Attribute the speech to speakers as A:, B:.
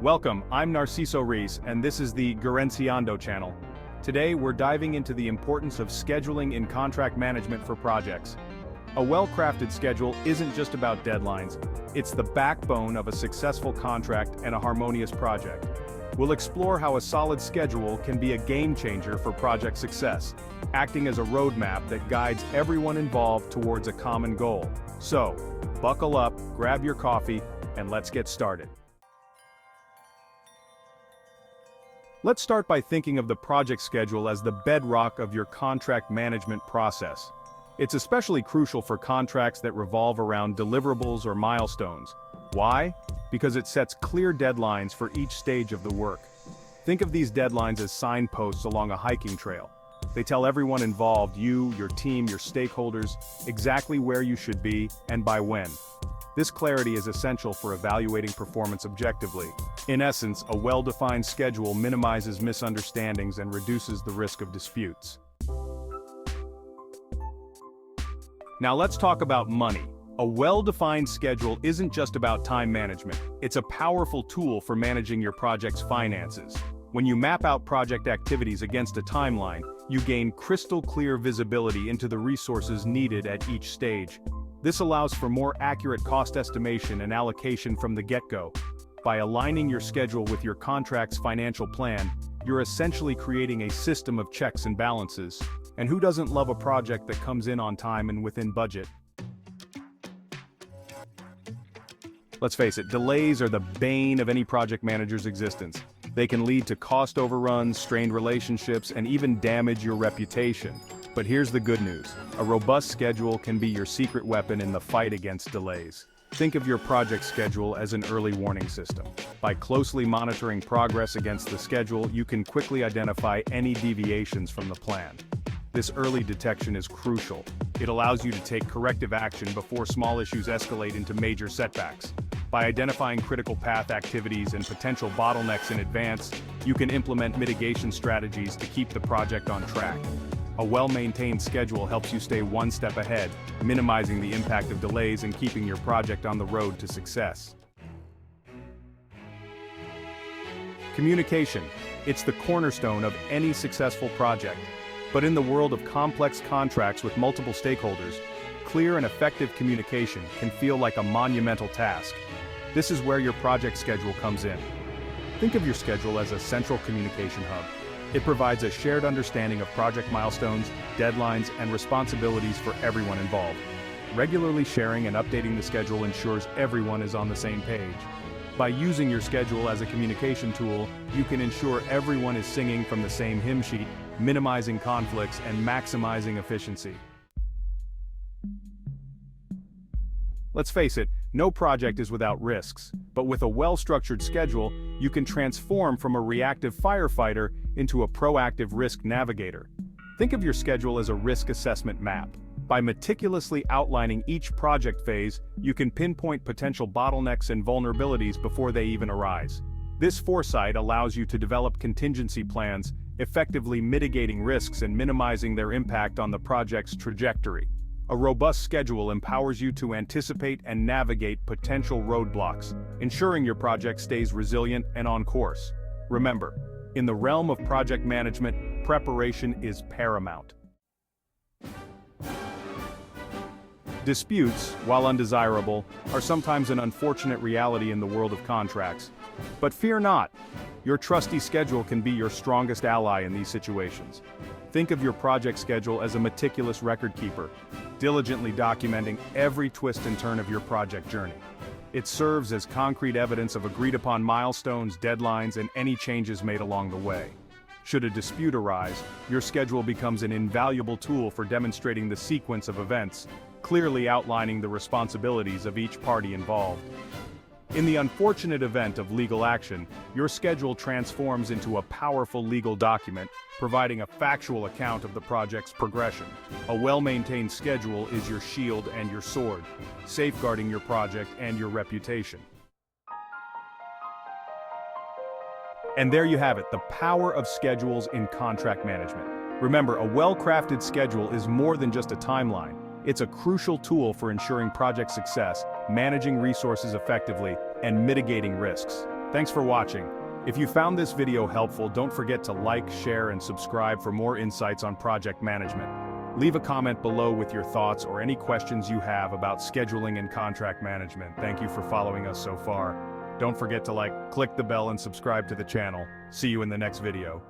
A: Welcome, I'm Narciso Reis, and this is the Gerenciando channel. Today we're diving into the importance of scheduling in contract management for projects. A well-crafted schedule isn't just about deadlines, it's the backbone of a successful contract and a harmonious project. We'll explore how a solid schedule can be a game changer for project success, acting as a roadmap that guides everyone involved towards a common goal. So, buckle up, grab your coffee, and let's get started. Let's start by thinking of the project schedule as the bedrock of your contract management process. It's especially crucial for contracts that revolve around deliverables or milestones. Why? Because it sets clear deadlines for each stage of the work. Think of these deadlines as signposts along a hiking trail. They tell everyone involved, you, your team, your stakeholders, exactly where you should be and by when. This clarity is essential for evaluating performance objectively. In essence, a well-defined schedule minimizes misunderstandings and reduces the risk of disputes. Now let's talk about money. A well-defined schedule isn't just about time management, it's a powerful tool for managing your project's finances. When you map out project activities against a timeline, you gain crystal-clear visibility into the resources needed at each stage. This allows for more accurate cost estimation and allocation from the get-go. By aligning your schedule with your contract's financial plan, you're essentially creating a system of checks and balances. And who doesn't love a project that comes in on time and within budget? Let's face it, delays are the bane of any project manager's existence. They can lead to cost overruns, strained relationships, and even damage your reputation. But here's the good news. A robust schedule can be your secret weapon in the fight against delays. Think of your project schedule as an early warning system. By closely monitoring progress against the schedule, you can quickly identify any deviations from the plan. This early detection is crucial. It allows you to take corrective action before small issues escalate into major setbacks. By identifying critical path activities and potential bottlenecks in advance, you can implement mitigation strategies to keep the project on track. A well-maintained schedule helps you stay one step ahead, minimizing the impact of delays and keeping your project on the road to success. Communication. It's the cornerstone of any successful project. But in the world of complex contracts with multiple stakeholders, clear and effective communication can feel like a monumental task. This is where your project schedule comes in. Think of your schedule as a central communication hub. It provides a shared understanding of project milestones, deadlines, and responsibilities for everyone involved. Regularly sharing and updating the schedule ensures everyone is on the same page. By using your schedule as a communication tool, you can ensure everyone is singing from the same hymn sheet, minimizing conflicts and maximizing efficiency. Let's face it, no project is without risks, but with a well-structured schedule, you can transform from a reactive firefighter into a proactive risk navigator. Think of your schedule as a risk assessment map. By meticulously outlining each project phase, you can pinpoint potential bottlenecks and vulnerabilities before they even arise. This foresight allows you to develop contingency plans, effectively mitigating risks and minimizing their impact on the project's trajectory. A robust schedule empowers you to anticipate and navigate potential roadblocks, ensuring your project stays resilient and on course. Remember, in the realm of project management, preparation is paramount. Disputes, while undesirable, are sometimes an unfortunate reality in the world of contracts. But fear not, your trusty schedule can be your strongest ally in these situations. Think of your project schedule as a meticulous record keeper, diligently documenting every twist and turn of your project journey. It serves as concrete evidence of agreed-upon milestones, deadlines, and any changes made along the way. Should a dispute arise, your schedule becomes an invaluable tool for demonstrating the sequence of events, clearly outlining the responsibilities of each party involved. In the unfortunate event of legal action, your schedule transforms into a powerful legal document, providing a factual account of the project's progression. A well-maintained schedule is your shield and your sword, safeguarding your project and your reputation. And there you have it, the power of schedules in contract management. Remember, a well-crafted schedule is more than just a timeline. It's a crucial tool for ensuring project success, managing resources effectively, and mitigating risks. Thanks for watching. If you found this video helpful, don't forget to like, share, and subscribe for more insights on project management. Leave a comment below with your thoughts or any questions you have about scheduling and contract management. Thank you for following us so far. Don't forget to click the bell and subscribe to the channel. See you in the next video.